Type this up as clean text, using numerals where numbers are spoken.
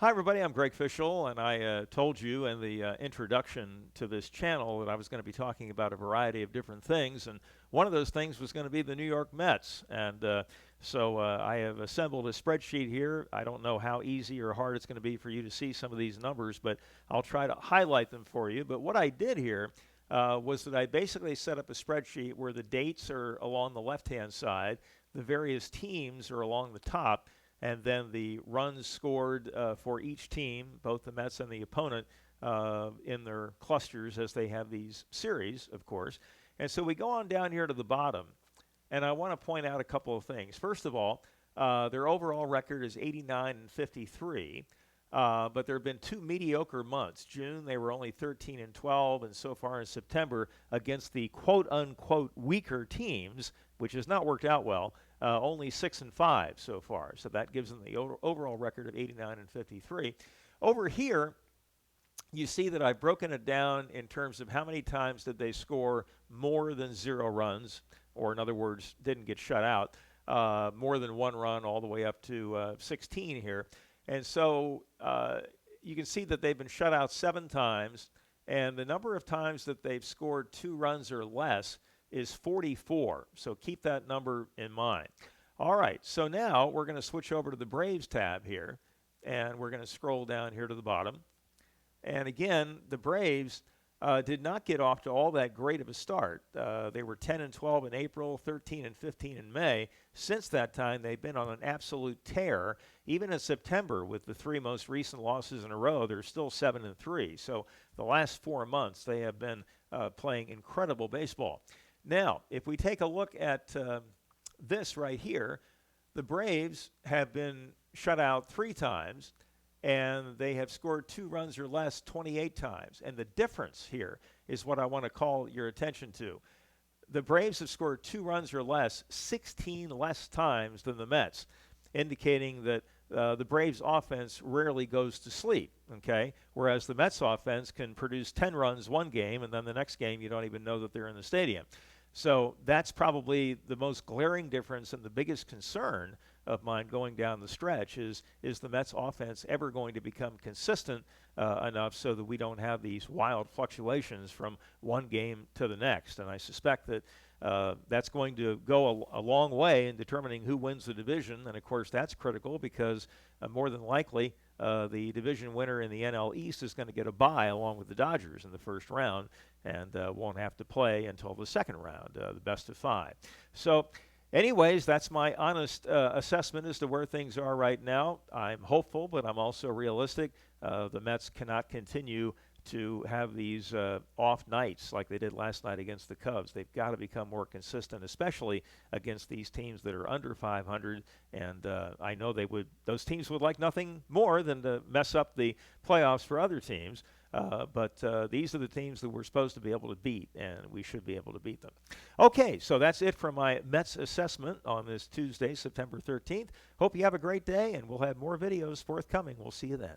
Hi, everybody. I'm Greg Fishel, and I told you in the introduction to this channel that I was going to be talking about a variety of different things, and one of those things was going to be the New York Mets. And so I have assembled a spreadsheet here. I don't know how easy or hard it's going to be for you to see some of these numbers, but I'll try to highlight them for you. But what I did here was that I basically set up a spreadsheet where the dates are along the left-hand side, the various teams are along the top, and then the runs scored for each team, both the Mets and the opponent, in their clusters as they have these series, of course. And so we go on down here to the bottom, and I want to point out a couple of things. First of all, their overall record is 89-53. But there have been two mediocre months. June, they were only 13-12, and so far in September, against the quote-unquote weaker teams, which has not worked out well, only 6-5 so far. So that gives them the overall record of 89-53. Over here, you see that I've broken it down in terms of how many times did they score more than 0 runs, or in other words, didn't get shut out, more than 1 run all the way up to 16 here. And so you can see that they've been shut out 7 times, and the number of times that they've scored 2 runs or less is 44. So keep that number in mind. All right, so now we're going to switch over to the Braves tab here, and we're going to scroll down here to the bottom. And again, the Braves did not get off to all that great of a start. They were 10-12 in April, 13-15 in May. Since that time, they've been on an absolute tear. Even in September, with the 3 most recent losses in a row, they're still 7-3. So the last 4 months, they have been playing incredible baseball. Now, if we take a look at this right here, the Braves have been shut out 3 times, and they have scored 2 runs or less 28 times. And the difference here is what I want to call your attention to. The Braves have scored 2 runs or less 16 less times than the Mets, indicating that the Braves offense rarely goes to sleep, okay? Whereas the Mets offense can produce 10 runs one game, and then the next game you don't even know that they're in the stadium. So that's probably the most glaring difference and the biggest concern of mine going down the stretch is the Mets offense ever going to become consistent enough so that we don't have these wild fluctuations from one game to the next. And I suspect that that's going to go a long way in determining who wins the division. And, of course, that's critical because more than likely the division winner in the NL East is going to get a bye along with the Dodgers in the first round and won't have to play until the second round, the best of 5. So, anyways, that's my honest assessment as to where things are right now. I'm hopeful, but I'm also realistic. The Mets cannot continue to have these off nights like they did last night against the Cubs. They've got to become more consistent, especially against these teams that are under 500. And I know those teams would like nothing more than to mess up the playoffs for other teams. But these are the teams that we're supposed to be able to beat, and we should be able to beat them. Okay, so that's it for my Mets assessment on this Tuesday, September 13th. Hope you have a great day, and we'll have more videos forthcoming. We'll see you then.